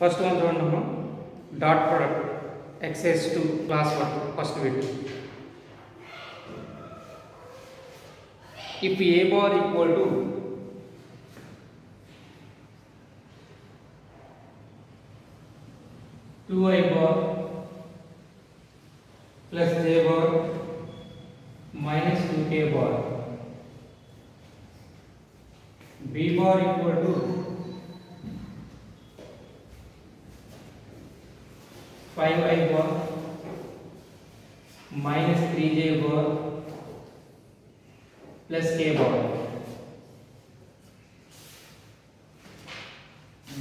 First one చూడండి dot product exercise 2 class 1 first bit. If a bar equal to two I bar plus j bar minus 2k bar, b bar equal to 5i bar minus 3j bar plus k bar.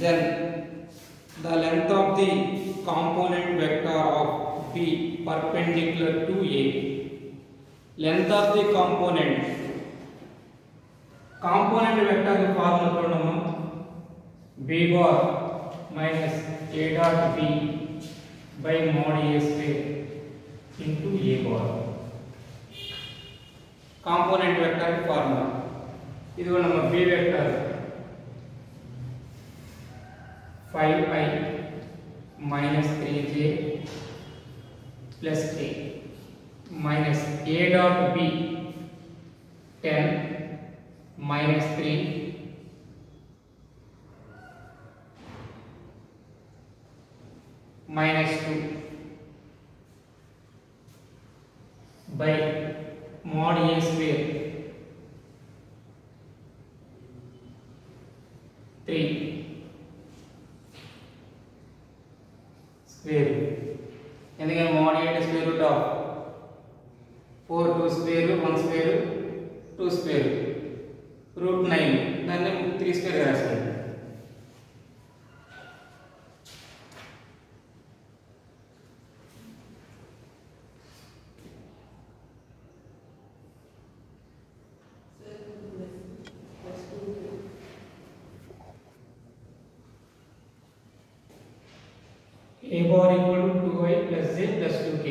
Then the length of the component vector of B perpendicular to A. Length of the component vector की formula చూడమ్మా, B bar minus A dot B by mod A square into A bar. Component vector की formula ఇది చూడమ్మా, B vector 5i minus 3j plus k minus A dot B 10 minus 3 minus 2 by mod A square 3 square. ఎందుకంటే mod A square root of 4 2 square 1 square 2 square root 9 దాన్ని 3 square రాస్తాను. A bar equal to 2i plus j plus 2k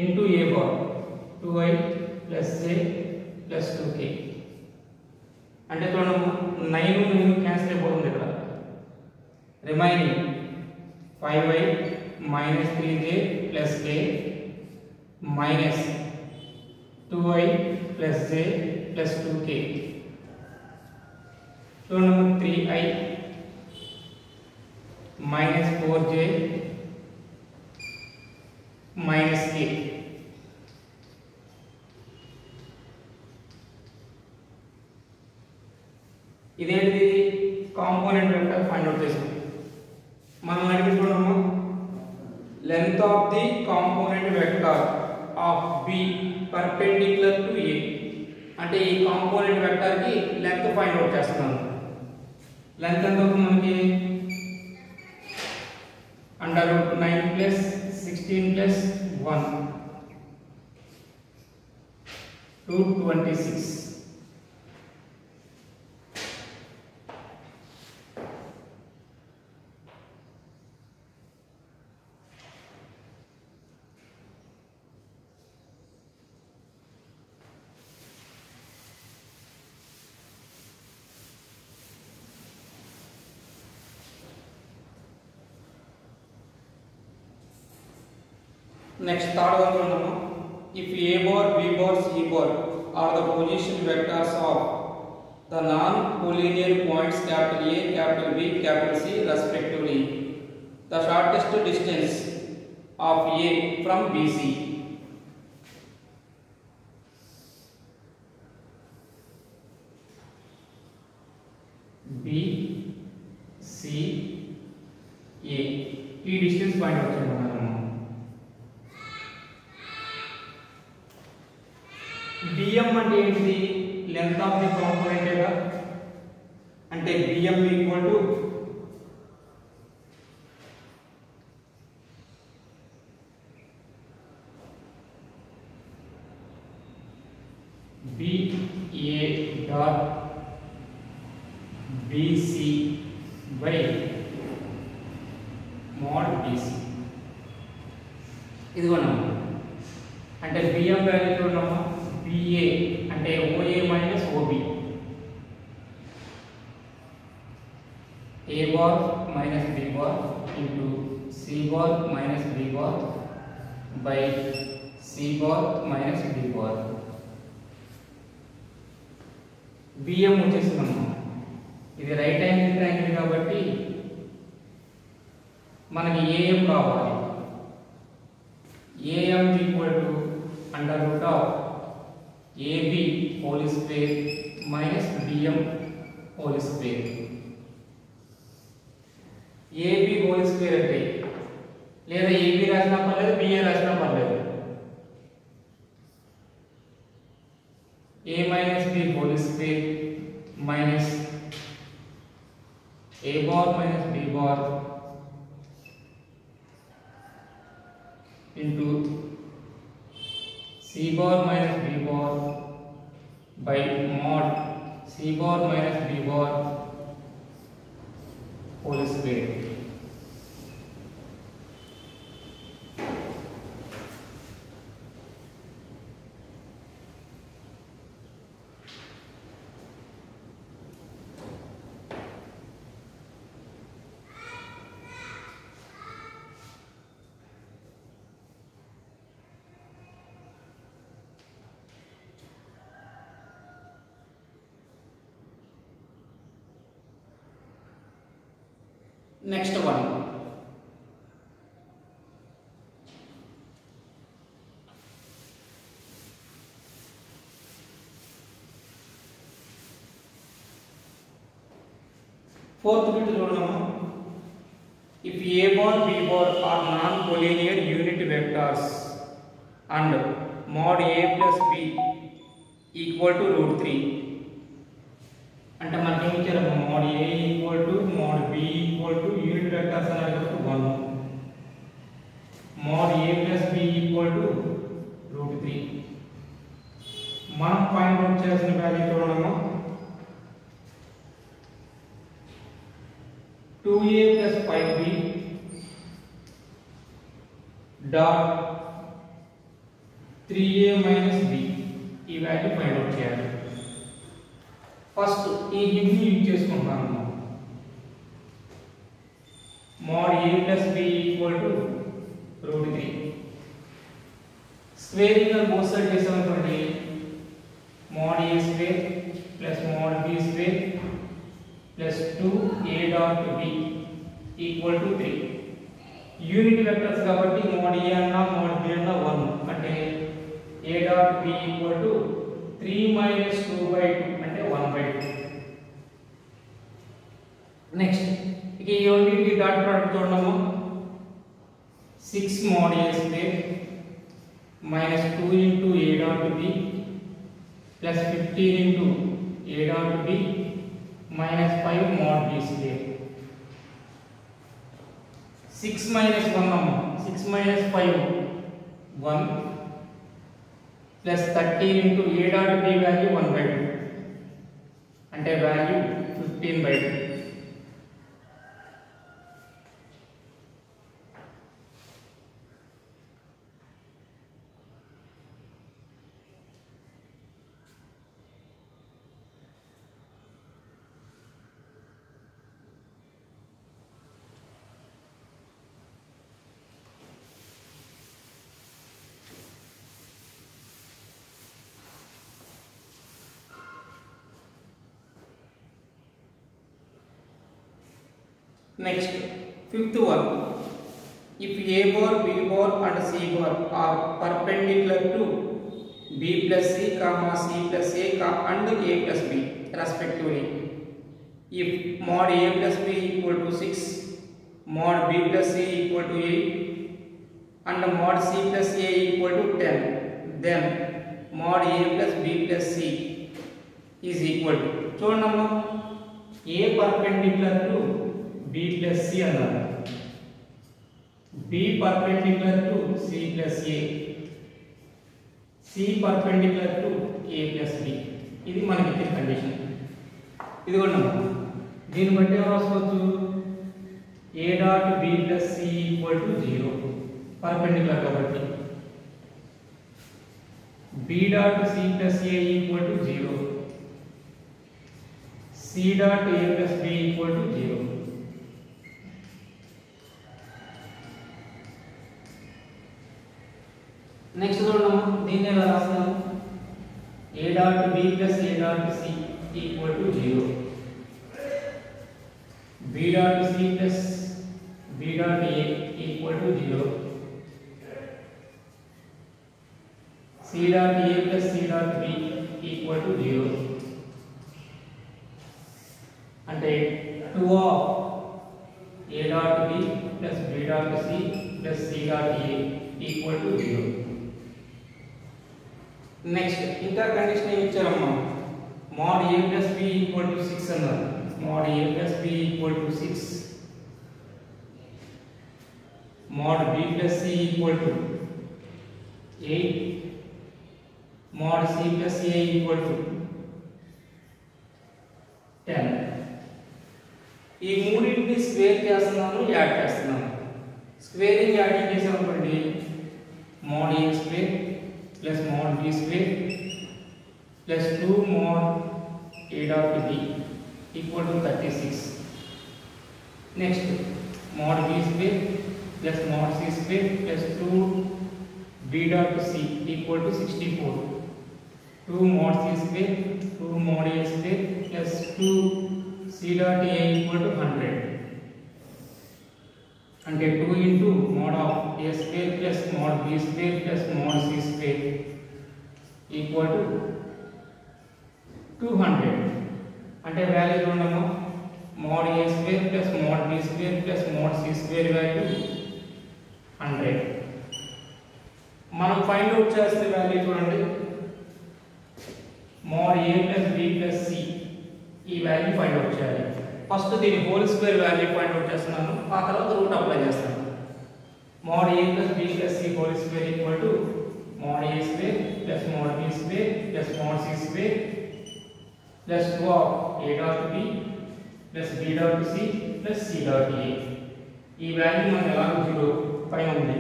into A bar 2i plus j plus 2k అంటే చూడమ్మా 9 cancel అయిపోతుంది. ఇక్కడ remaining 5i minus 3j plus k minus 2i plus j plus 2k చూడమ్మా 3i minus 4j minus k. ఇదేంటిది component vector find out చేసాం. మనం అడిగిస్తున్నాము length of the component vector of B perpendicular to A అంటే ఈ component vector కి length find out చేస్తున్నాము. Length ఎంత అవుతుంది మనకి? under root 9 plus 16 plus 1 root 26. Next third one, if A bar, B bar, C bar are the position vectors of the non-collinear points capital A, capital B, capital C respectively, the shortest distance of A from BC B C A ఈ distance find out చేయాలన్నమాట. dm అంటే ఏంటిది? Length of the component ఏగా, అంటే dm equal to BA dot BC by mod BC. ఇదిగోనమ్మా, అంటే bm value చూడమ్మా, BA అంటే OA minus OB A bar minus B bar into C bar minus B bar by C bar minus B bar. BM వచ్చేసిందమ్మా. ఇది right angle triangle కాబట్టి మనకి AM కావాలి. AM equal to under root of AB whole square minus BM whole square. AB whole square అంటే లేదా AB రాసినా పర్లేదు BA రాసినా పర్లేదు. A minus B whole square minus A bar minus B bar into C bar minus B bar by mod C bar minus B bar whole square. Next one. Fourth bit చూడమ్మా. If A bar B bar are non-collinear unit vectors and mod A plus B equal to root 3. అంటే మనకి ఏం ఇచ్చారు mod A equal to mod B equal to unit vectors అనేది 1 mod A plus B equal to root 3. మనం find out చేసిన value చూడమ్మా. 2A plus 5B dot 3A minus B ఈ value find out చేయాలి. ఫస్ట్ ఈ hint use చేసుకుంటాము. mod A plus B equal to root 3. Squaring on both side చేసామనుకోండి mod A square plus mod B square plus 2A dot B equal to 3. Unit vectors కాబట్టి mod A అన్నా mod B అన్నా 1 అంటే A dot B equal to 3 minus 2 by 2 అంటే 1 by 2. Next ఇక ఈ రెండింటికి dot product చూడము. 6 mod A square minus 2 into A dot B plus 15 into A dot B minus 5 mod B square. 6 minus 1 అమ్మా. 6 minus 5 1 plus 13 into A dot B value 1 by 2 అంటే value 15 by 2. Next, fifth one. If A bar, B bar and C bar are perpendicular to B plus C, C plus A and A plus B respectively. If mod A plus B equal to 6, mod B plus C equal to 8 and mod C plus A equal to 10, then mod A plus B plus C is equal to. చూడండి A perpendicular to B plus C అన్నారు. B perpendicular to C plus A, C perpendicular to A plus B. ఇది మనకి ఇచ్చిన condition. ఇది కూడా దీన్ని బట్టి ఏం రాసుకోవచ్చు. A dot B plus C equal to 0 perpendicular కాబట్టి. B dot C plus A equal to 0. C dot A plus B equal to 0. దీన్ని ఎలా రాస్తాము? a dot b plus a dot c equal to 0, b dot c plus b dot a equal to 0, c dot a plus c dot b equal to 0. అంటే 2 of a dot b plus b dot c plus c dot a equal to 0. Next ఇంకా condition ఏమి ఇచ్చారమ్మా? mod a plus b equal to 6 అన్నారు. mod a plus b equal to 6, mod b plus c equal to 8, mod c plus a equal to 10. ఈ మూడింటిని square చేస్తున్నాను, add చేస్తున్నాను. Squaring adding చేసామనుకోండి, mod a square plus mod b square plus 2 mod a dot b equal to 36. Next, mod b square plus mod c square plus 2 b dot c equal to 64. 2 mod c square, 2 mod a square plus 2 c dot a equal to 100. అంటే 2 into mod of a square plus mod b square plus mod c square equal to 200. అంటే value చూడము, mod a square plus mod b square plus mod c square value 100. మనం find out చేసే value చూడండి, mod a plus b plus c ఈ value find out చేయాలి. First దీని whole square value find out చేస్తున్నాను, ఆ తర్వాత రూట్ అప్లై చేస్తాను. mod a plus b plus c whole square equal to mod a square plus mod b square plus mod c square plus 2 of a dot b plus b dot c plus c dot a. ఈ value మనం ఎలాగో 0 పైన ఉంది.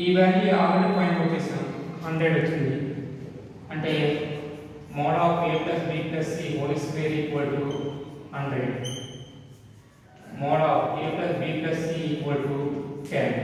ఈ value already find out చేసాం, 100 వచ్చింది. అంటే mod of a plus b plus c whole square equal to 100. mod of a plus b plus c equal to 10.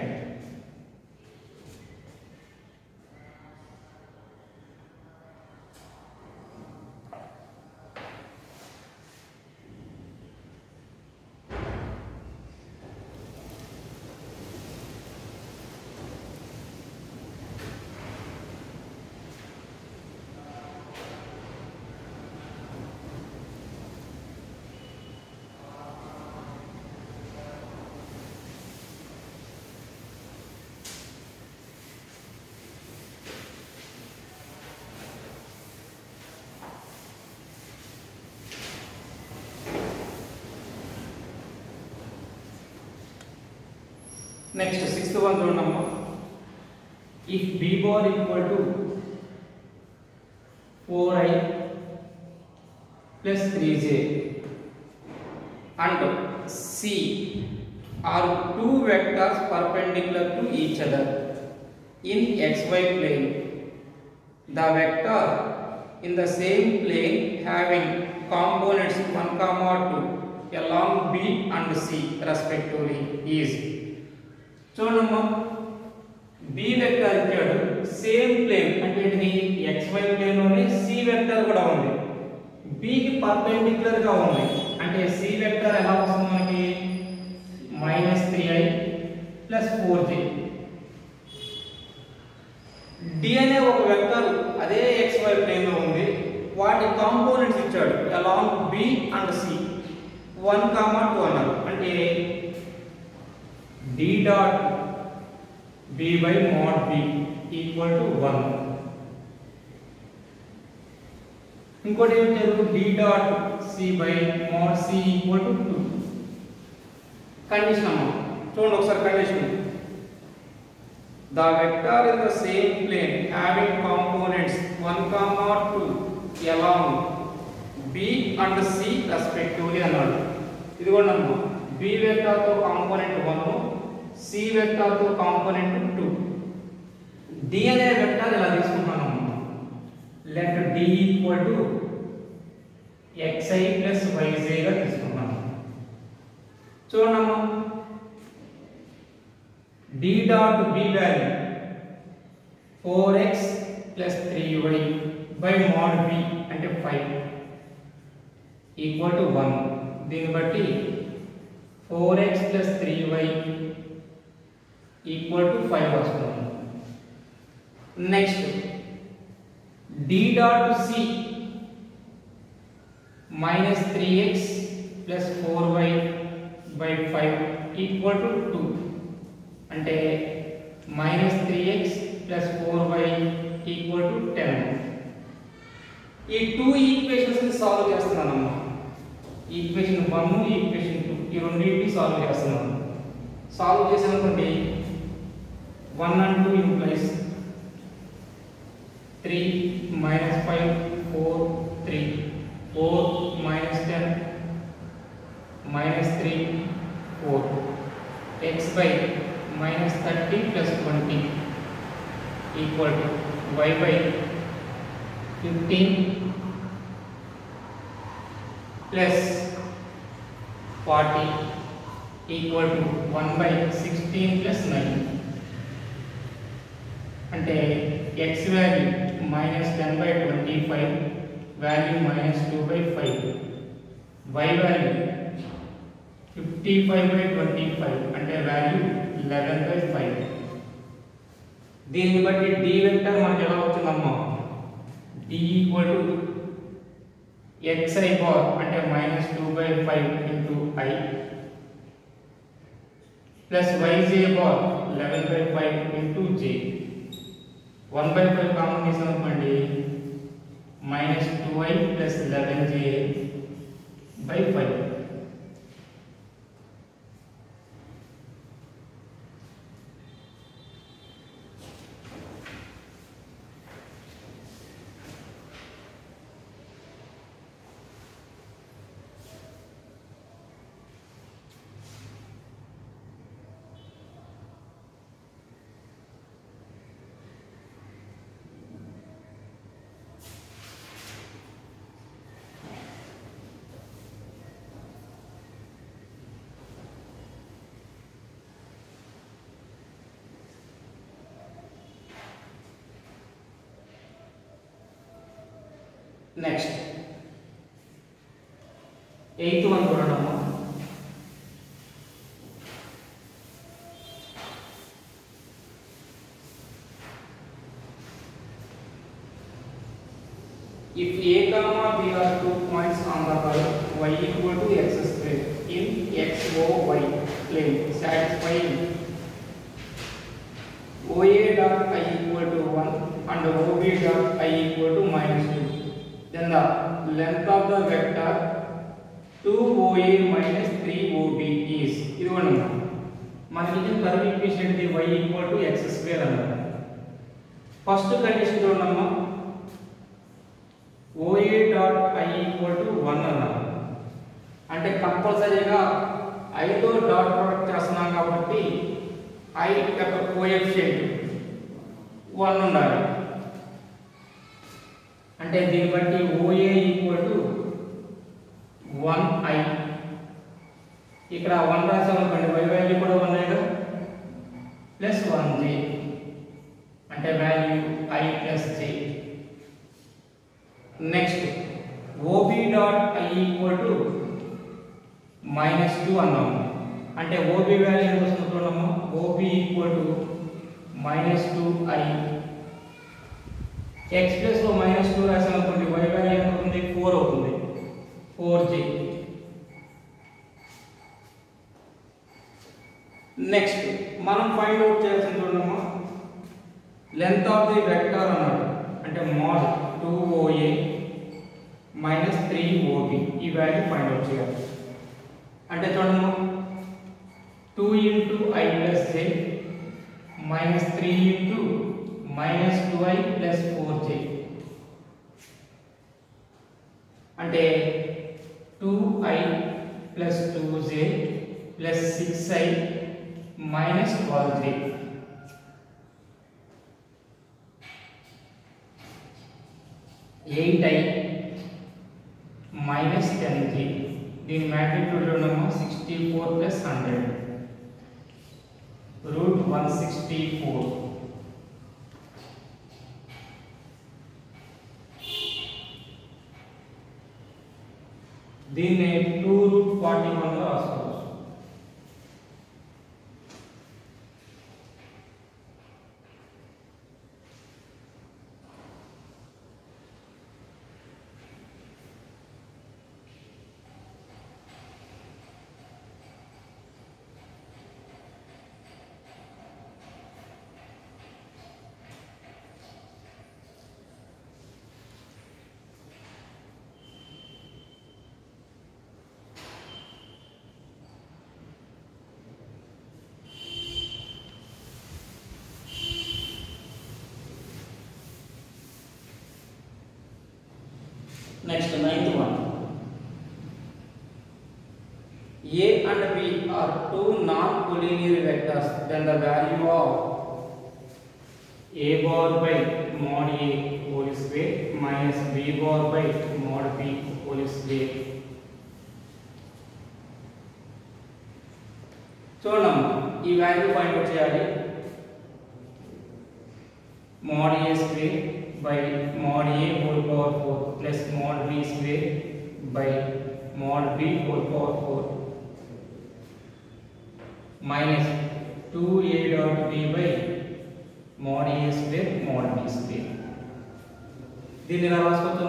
Next 6th one చూడమ్మా. if b bar equal to 4i plus 3j and c are two vectors perpendicular to each other in xy plane, the vector in the same plane having components 1, 2 along b and c respectively is. చూడమ్మా, b vector ఇచ్చాడు, same plane అంటే ఇది xy plane లోనే c vector కూడా ఉంది, b కి perpendicular గా ఉంది. అంటే c వెక్టర్ ఎలా వస్తుంది మనకి? -3i + 4j. d అనే ఒక వెక్టర్ అదే xy ప్లేన్ లో ఉంది, వాటి కాంపోనెంట్స్ ఇచ్చాడు అలాంగ్ b అండ్ c 1, 2 అన్నారు. అంటే d dot b by mod b equal to 1. ఇంకోటి ఏం చేయాలి? d dot c by mod c equal to 2. Condition అమ్మా, చూడండి ఒకసారి condition. the vector in the same plane having components 1, 2 along b and c respectively అన్నాడు. ఇదిగోండి అమ్మా, b vector తో కాంపోనెంట్ 1, c వెక్టర్ తో కాంపోనెంట్ 2. d అనే వెక్టర్ ఇలా తీసుకుంటాను. Let d equal to xi plus yj గా తీసుకుంటాను. చూడమ్మా, d dot b value 4x plus 3y by mod b అంటే 5 equal to 1. దీన్ని బట్టి 4x plus 3y equal to 5 వస్తుంది. Next d dot c minus 3x plus 4y by 5 equal to 2 అంటే minus 3x plus 4y equal to 10. ఈ 2 equations ని solve చేస్తున్నానమ్మా. Equation 1 equation 2 ఈ రెండింటిని solve చేస్తున్నాను. సాల్వ్ చేసామనుకోండి 1 and 2 implies 3 minus 5 4 3 4 minus 10 minus 3 4 x by minus 30 plus 20 equal to y by 15 plus 40 equal to 1 by 16 plus 9 అంటే x value minus 10 by 25 value minus 2 by 5 y value 55 by 25 అంటే value 11 by 5. దీన్ని బట్టి d vector మనకి ఎలా వచ్చిందమ్మా d equal to xi bar అంటే minus 2 by 5 into I plus yj bar 11 by 5 into j. 1 by 5 common తీసామనుకోండి minus 2i plus 11j by 5. Next, 8th one చూడండమ్మా. If a comma b are 2 points on the curve y equal to x square in xy plane satisfying OA dot I equal to 1 and OB dot I equal to minus 2. Then the length of the vector 2OA minus 3OB is ఇదిగోండి మనకి ఇచ్చిన curve equation ఇది y equal to x square అన్నమాట. First condition చూడండమ్మా OA dot I equal to 1 అన్నమాట. అంటే కంపల్సరీగా I తో డాట్ ప్రొడక్ట్ చేస్తున్నాం కాబట్టి I యొక్క కోఎఫిషియంట్ 1 ఉండాలి. అంటే దీన్ని బట్టి OA ఈక్వల్ టు 1i. ఇక్కడ 1 రాసామనుకోండి y వాల్యూ కూడా 1 కదా ప్లస్ 1j అంటే value i plus j. Next OB dot i equal to -2 అన్నాము. అంటే OB వాల్యూ ఎంత వస్తుందో చూడమ్మా. OB equal to -2i. x plus లో -2 రాసాం అనుకోండి y వాల్యూ ఎంత అవుతుంది 4 అవుతుంది 4j. నెక్స్ట్ మనం ఫైండ్ అవుట్ చేయాల్సింది చూడమ్మా లెంత్ ఆఫ్ ది వెక్టర్ అన్నాడు. అంటే mod 2OA minus 3OB ఈ వాల్యూ ఫైండ్ అవుట్ చేయాలి. అంటే చూడమ్మా 2 into I plus j minus 3 into minus 2i plus 4j అంటే 2i plus 2j plus 6i minus 12j. I minus 10j. దీని magnitude చూడమ్మా 64 plus 100 root 164. దీన్ని 2√41 గా రాసుకోవచ్చు. Next, ninth one. A and B are two non-collinear vectors. Then the value of A bar by mod A whole square minus B bar by mod B whole square. చూడండి ఈ value find out చేయాలి. mod A square by mod A whole power 4 plus mod B square by mod B whole power 4 minus 2A dot B by mod A square mod B square. దీన్ని ఎలా రాసుకోవచ్చు?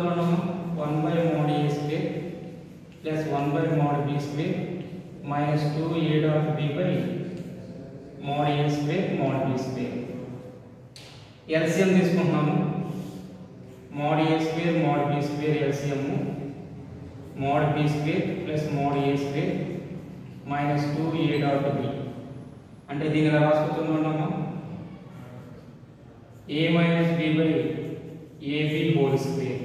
1 by mod A square plus 1 by mod B square minus 2A dot B by mod A square mod B square. LCM తీసుకుంటున్నాము. mod A square mod B square LCM mod B square plus mod A square minus 2A dot B. అంటే దీన్ని ఎలా రాసుకుంటున్నాము? A minus B by AB whole square.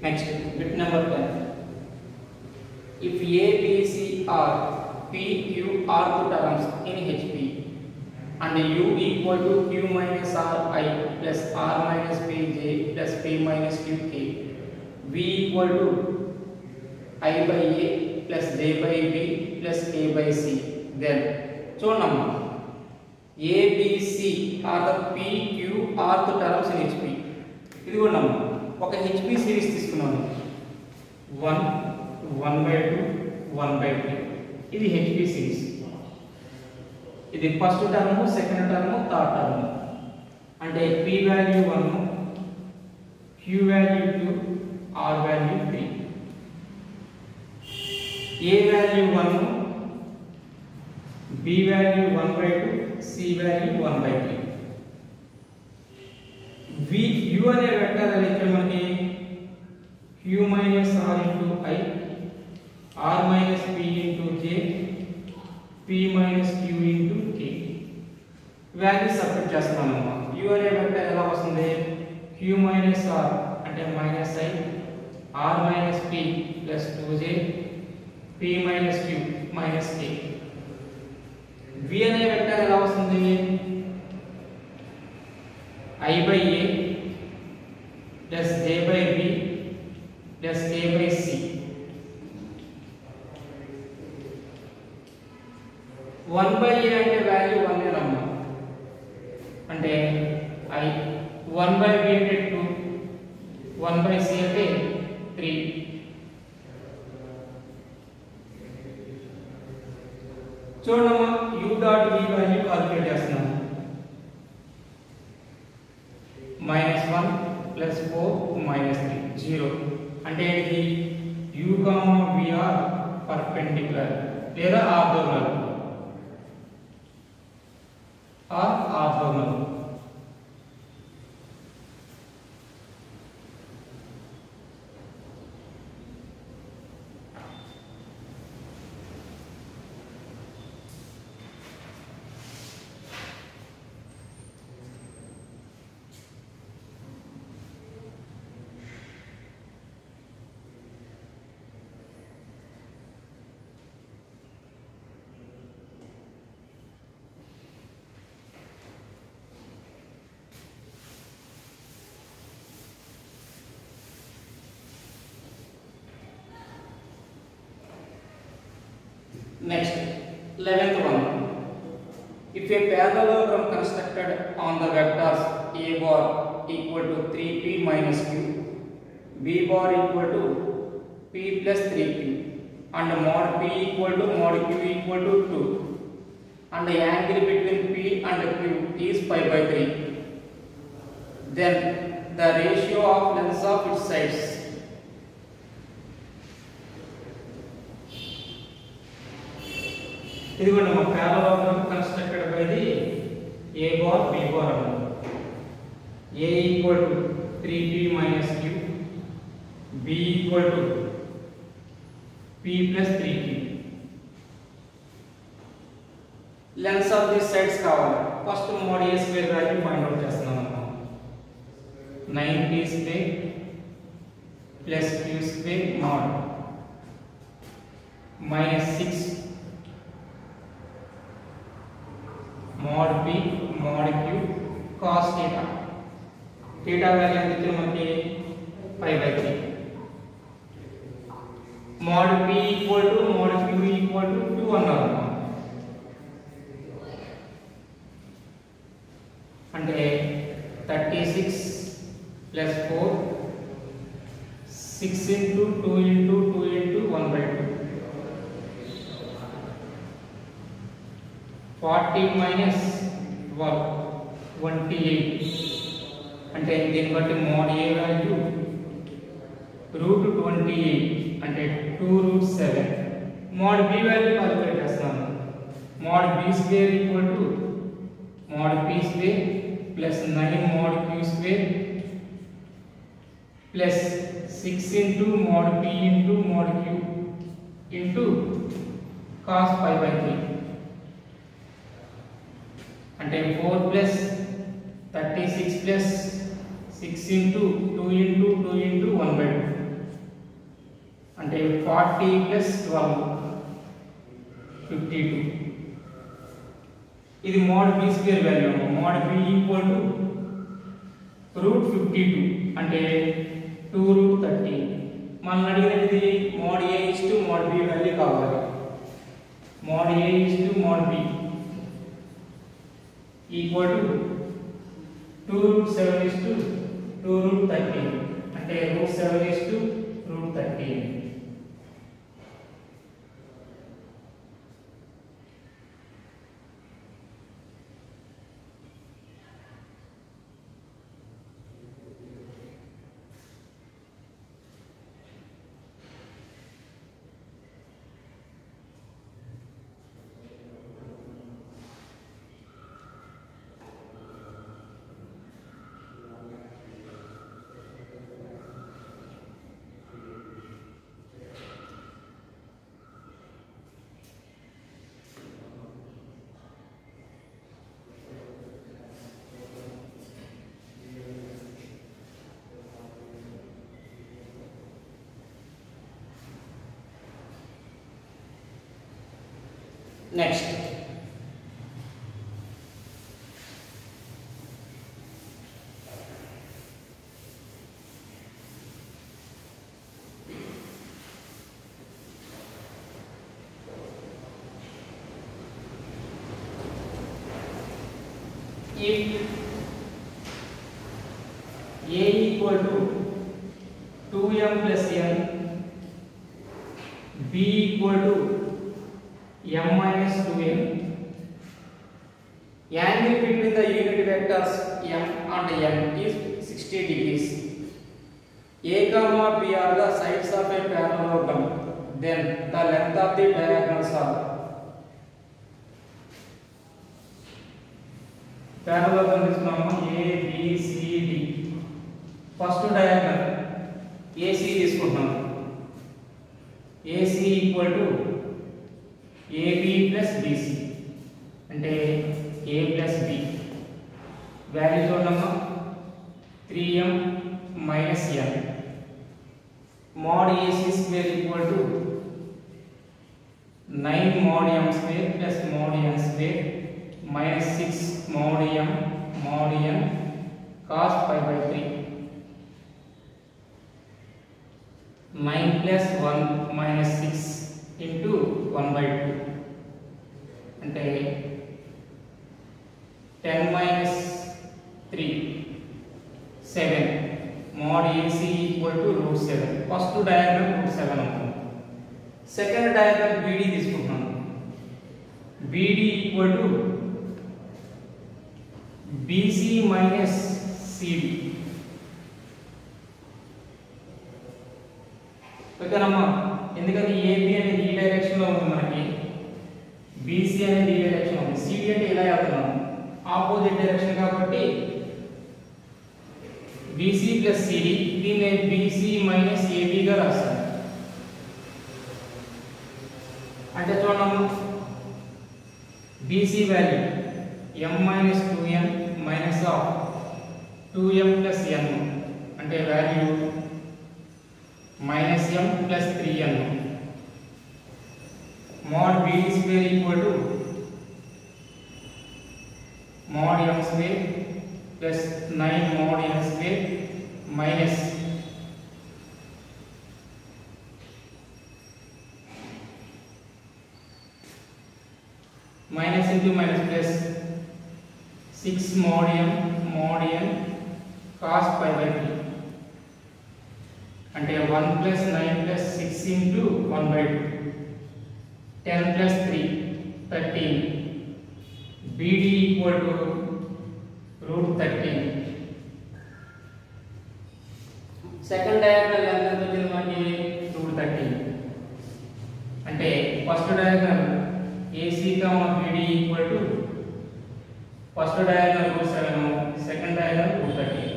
Next, bit number 10. If A, B, C are P, Q, R terms in HP and U equal to Q minus R I plus R minus P J plus P minus Q K, V equal to I by A plus J by B plus K by C, then so number A, B, C are the P, Q, R terms in HP. ఇది కూడా number. ఒక HP series తీసుకున్నాను. 1 1/2 1/3. ఇది HP series. ఇది first term, second term, third term. అంటే P value 1, Q value 2, R value 3. A value 1, B value 1/2, C value 1/3. V U అనే vector అయితే మనకి Q minus R into I, R minus P into J, P minus Q into K. Value substitute చేస్తున్నాము. U అనే vector ఎలా వస్తుంది? Q minus R అంటే minus I, R minus P plus 2J, P minus Q minus K. V అనే vector ఎలా వస్తుంది? I by A plus J by B plus K by C. 1 by A అంటే value 1 ఏనమ్మా. అంటే I 1 by B అంటే 2, 1 by C అంటే 3. చూడమ్మా U dot V value calculate చేస్తున్నాము. -1 plus 4 minus 3 0. అంటే ఇది U, V are perpendicular లేదా orthogonal or orthogonal. Next, 11th one. If a parallelogram constructed on the vectors a bar equal to 3p minus q, b bar equal to p plus 3q, and mod p equal to mod q equal to 2, and the angle between p and q is pi by 3, then the ratio of lengths of its sides. ఇదిగోండి మా parallelogram constructed by the a bar b bar అన్నమాట. a equal to 3p minus q, b equal to p plus 3q. lengths of these sides కావాలి. First mod a square value find out చేస్తున్నాం అన్నమాట. 9p square plus q square mod minus 6 mod p mod q cos theta. theta value ఎంత ఇచ్చారు మనకి pi by 3. mod p equal to mod q equal to 2 అన్నారు. అంటే 36 plus 4 6 into 2 into 2 into 1 by 2 40 minus 12 28 అంటే దీన్ని బట్టి mod a value root 28 అంటే 2 root 7. mod b value calculate చేస్తాను. mod b square equal to mod p square plus 9 mod q square plus 6 into mod p into mod q into cos pi by 3 అంటే 4 plus 36 plus 6 into 2 into 2 into 1 by 2 అంటే 40 plus 12 52. ఇది mod b square value. mod b equal to root 52 అంటే 2 root 13. మనం అడిగినది mod a is to mod b value కావాలి. mod a is to mod b equal to 2 root 7 is to 2 root 13 అంటే root 7 is to root 13. Next, if a equal to 2m plus n, b equal to m minus 2m, angle between the unit vectors m and n is 60 degrees. A comma b are the sides of a parallelogram, then the length of the diagonals are. Parallelogram is A, B, C, D. First diagonal AC is AC equal to AB plus BC అంటే A plus B. Value చూడమ్మా 3m minus n. Mod AC square equal to 9 mod m square plus mod n square minus 6 mod m cos pi by 3. 9 plus 1 minus 6 into 1 by 2. అంటే 10 minus 3 7 mod AC equal to root 7. First diagram root 7 అవుతుంది. Second diagram BD తీసుకుంటున్నాను. BD equal to BC minus CD. ఓకేనమ్మా, ఎందుకంటే AB అనేది ఈ direction లో ఉంది, మనకి BC అనేది ఈ డైరెక్షన్ ఉంది, CD అంటే ఇలా వెళ్తున్నాము ఆపోజిట్ డైరెక్షన్ కాబట్టి BC plus CD, దీన్ని BC minus AB గా రాస్తాను. అంటే చూడమ్మా, BC value m minus 2n minus of 2m plus n, అంటే value minus m plus 3n. mod BD square equal to mod m square plus 9 mod n square minus minus into minus plus 6 mod n cos pi by 3, అంటే 1 plus 9 plus 6 into 1 by 2, 10 plus 3 13. BD equal to root 13. Second diagram ఎంత వచ్చింది మనకి? root 13. అంటే first diagram AC BD equal to first diagram root 7, second diagram root 13.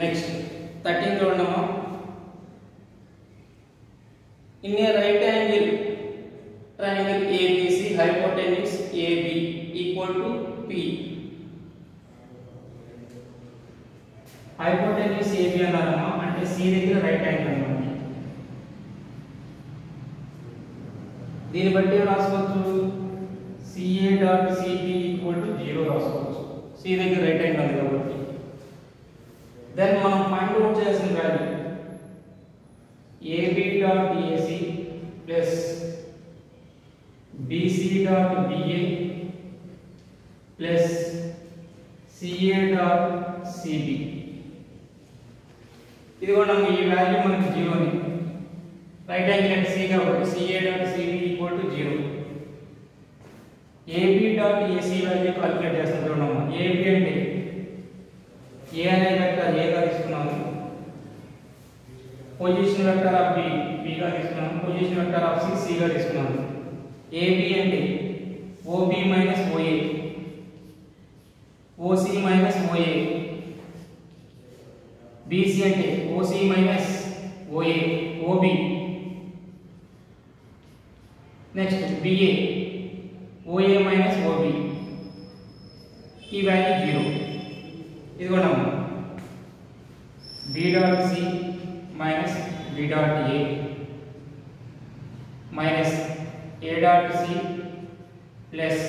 Next 13 చూడమ్మా. In a right angle triangle ABC hypotenuse AB equal to P. Hypotenuse AB అన్నారమ్మా, అంటే C దగ్గర right angle అన్నమాట. దీన్ని బట్టి రాసుకోవచ్చు CA dot CB equal to 0 రాసుకోవచ్చు. C దగ్గర right angle ఉంది కాబట్టి. then మనం ఫైండ్ అవుట్ చేయాల్సిన value AB dot AC plus BC dot BA plus CA dot CB. ఇది కూడా ఈ వాల్యూ మనకి 0 ని, రైట్ యాంగిల్ అంటే C కాబట్టి CA dot CB equal to 0. AB dot AC value calculate చేస్తాం చూడమ్మా. AB అంటే A అనే వెక్టర్ A గా తీసుకున్నాము, పొజిషన్ వెక్టర్ ఆఫ్ B గా తీసుకున్నాము, పొజిషన్ వెక్టర్ ఆఫ్ C గా తీసుకున్నాము. AB అంటే OB minus OA, OC minus OA. BC అంటే OC minus OA, OB. Next BA OA minus OB, ఈ వాల్యూ 0. ఇది కూడా B dot C minus B dot A minus A dot C plus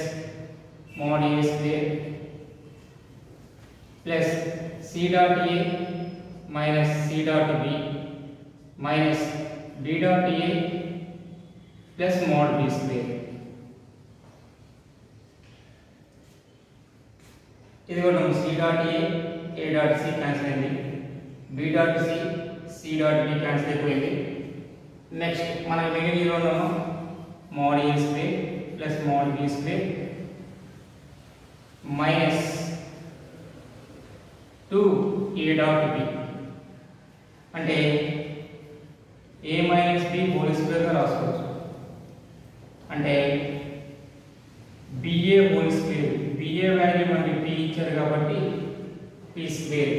mod A square plus C dot A minus C dot B minus B dot A plus mod B square. ఇది కూడా C dot A dot C cancel అయింది, B dot C dot B cancel అయిపోయింది. Next మనకి మిగిలిన mod A square plus mod B square minus 2A dot B, అంటే A minus B whole square గా రాసుకోవచ్చు. అంటే BA whole square, BA value మనకి P ఇచ్చారు కాబట్టి P square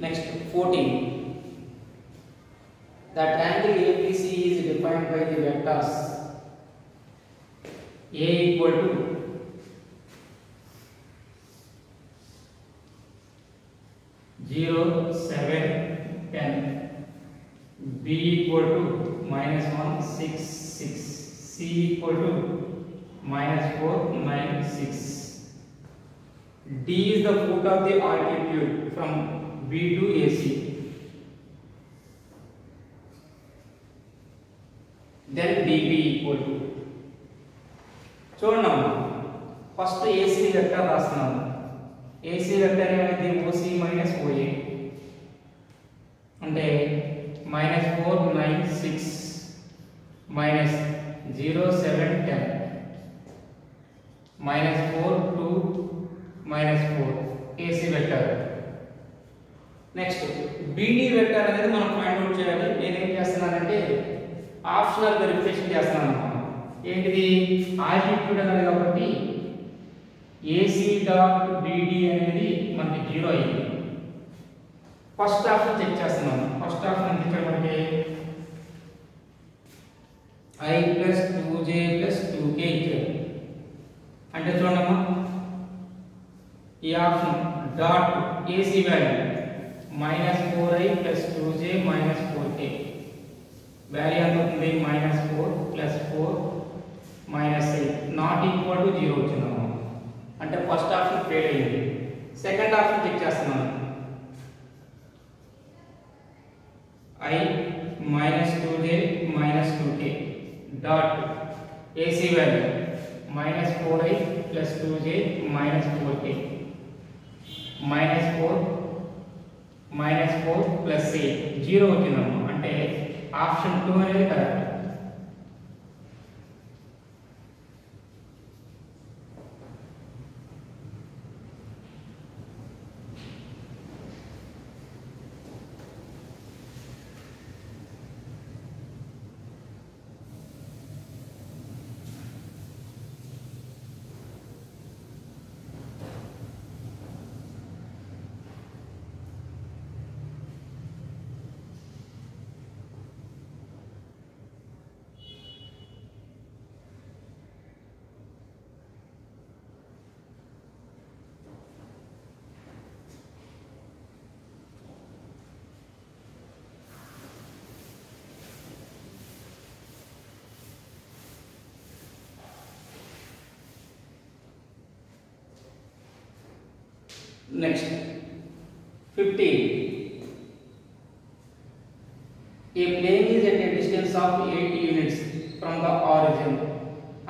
Next 14. The triangle ABC is defined by the vectors A equal to 0, 7, 10, B equal to -1, 6, 6, C equal to -4, 9, 6. D is the foot of the altitude from B to AC. Then DP equal to, చూడండి first AC vector రాస్తున్నాము. AC vector ఏమైంది? OC minus OA అంటే -4, 9, 6 minus 0, 7, 10 -4, 2, -4 AC vector. Next BD vector అనేది మనం find out చేయాలి. నేను ఏం చేస్తున్నానంటే ఆప్షనల్ వెరిఫికేషన్ చేస్తున్నాను అన్నమాట. ఏంటిది? ఆల్టిట్యూడ్ అనేది కాబట్టి AC డాట్ BD అనేది మనకి 0 అయింది. ఫస్ట్ ఆప్షన్ చెక్ చేస్తున్నాను. ఫస్ట్ ఆప్షన్ ఎంత ఇచ్చాడు మనకి? I plus 2j plus 2k ఇచ్చాడు. అంటే చూడమ్మా ఈ option dot AC value -4i plus 2j minus 4k value ఎంత అవుతుంది? -4 plus 4 minus 8 not equal to 0 వచ్చిందమ్మా. అంటే ఫస్ట్ ఆప్షన్ ఫెయిల్ అయింది. సెకండ్ ఆప్షన్ చెక్ చేస్తున్నాను. I -2j minus 2k dot AC value -4i plus 2j minus 4k -4 plus 8 0 వచ్చిందమ్మా. అంటే option 2 అనేది correct. Next 15. A plane is at a distance of 8 units from the origin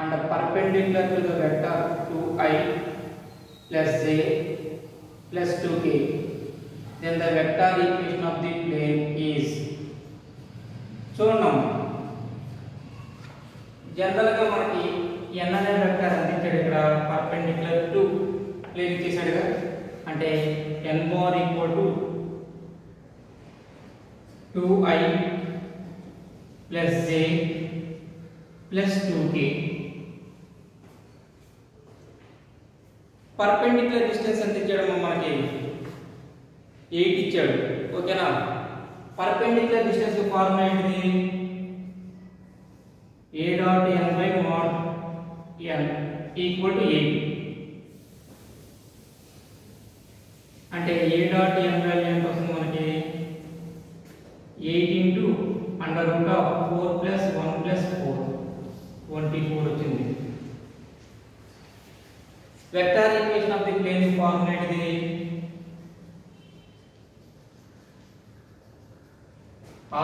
and perpendicular to the vector 2i plus j plus 2k. Then the vector equation of the plane is. చూడండి జనరల్గా మనకి n అనే vector అందించాడు. ఇక్కడ perpendicular to plane ఇచ్చేసాడు కదా. అంటే n bar equal to 2i plus j plus 2k. Perpendicular distance ఎంత ఇచ్చాడమ్మా మనకి? 8 ఇచ్చాడు. ఓకేనా? పర్పెండిక్యులర్ డిస్టెన్స్ ఫార్ములా ఏంటిది? a dot n by mod n equal to 8. అంటే a డాట్ n వాల్యూ ఎంత వస్తుంది మనకి? 8 into under root of 4 plus 1 plus 4 24 వచ్చింది. Vector equation of the plane formula ఏంటిది?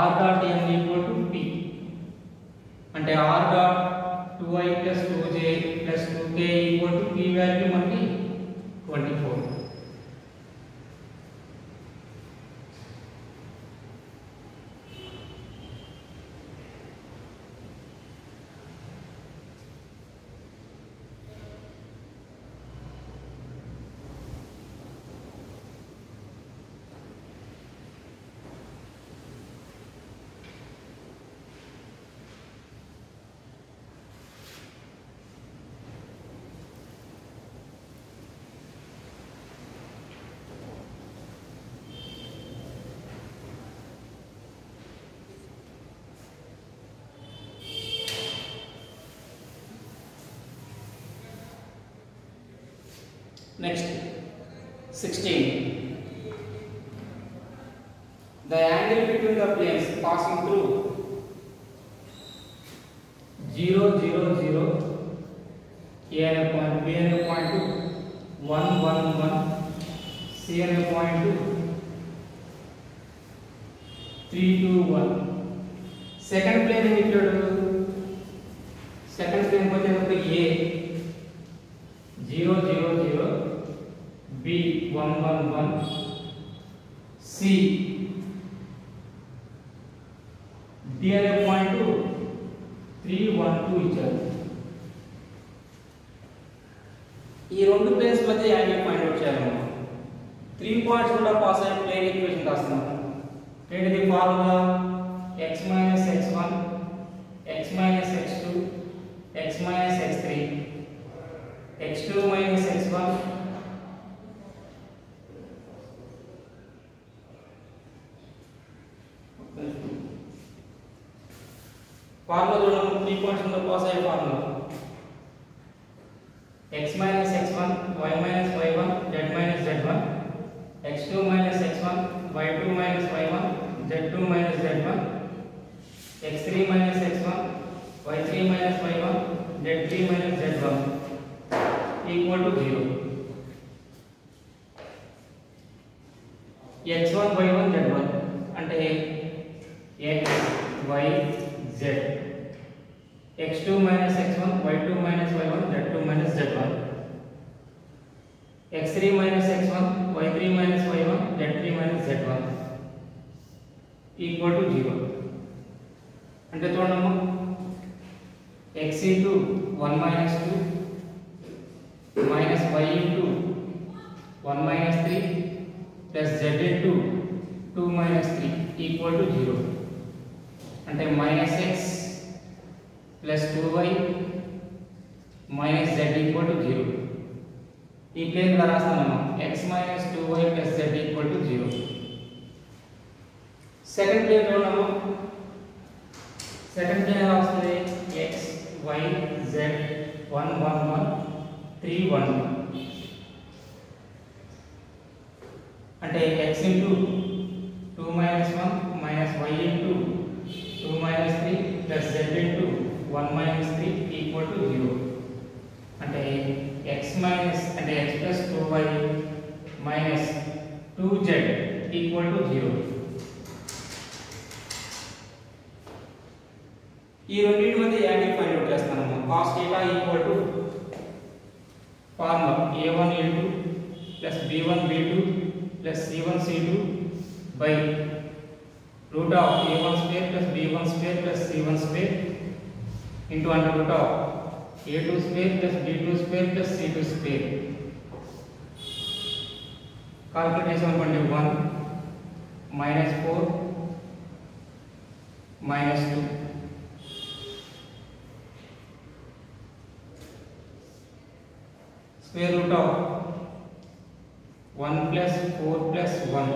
r dot n equal to p. అంటే r dot 2i plus 2j plus 2k equal to p value మనకి 24. Next 16. The angle between the planes passing through 0, 0, 0, A and a point, B and a point to 1, 1, 1, C and a point to 3, 2, 1. Second plane included. Second plane was A 0, 0, 0, B 1, 1, 1, C D and a point to 3, 1, 2 ఇచ్చారు. ఈ రెండు planes మధ్య angle find out చేయాలి మనం. 3 points కూడా pass అయిన plane equation రాస్తున్నాం. ఏంటిది formula? x minus x1 x minus x2 x minus x3 x2 minus x1 formula చూడండి. 3 పాయింట్స్ ఉన్న పాస్ అయ్యే formula x minus x1 y minus y1 z minus z1 x2 minus x1 y2 minus y1 z2 minus z1 x3 minus x1 y3 minus y1 z3 minus z1 equal to 0. x1 y1 z1 అంటే x y z x2 minus x1 y2 minus y1 z2 minus z1 x3 minus x1 y3 minus y1 z3 minus z1 equal to 0. అంటే చూడండి x into 1 minus 2 minus y into 1 minus 3 plus z into 2 minus 3 equal to 0. అంటే minus x plus 2y minus z equal to 0. ఈ plane గా రాస్తాము x minus 2y plus z equal to 0. Second plane చూడము. Second plane ఎలా వస్తుంది? x y z 1 1 1 3 1 అంటే x into 2 minus 1 minus y into 2 minus 3 plus z into 1 minus 3 equal to 0. అంటే x minus అంటే x plus 2y minus 2z equal to 0. ఈ రెండింటి మధ్య angle find out చేస్తాము. cos θ equal to formula a1 a2 plus b1 b2 plus c1 c2 by root of a1 square plus b1 square plus c1 square into under root of a2 square plus b2 square plus c2 square. Calculation 1 minus 4 minus 2 square root of 1 plus 4 plus 1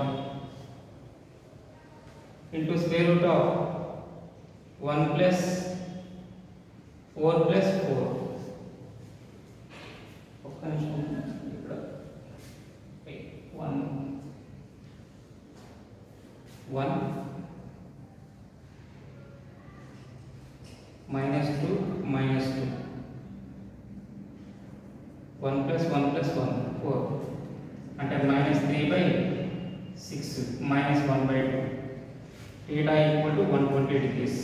into square root of 1 plus 4 plus 4. ఒక్క నిమిషం ఇక్కడ 1 1 minus 2 minus 2 1 plus 1 plus 1 4 అంటే minus 3 by 6 minus 1 by 2 theta equal to 120 degrees.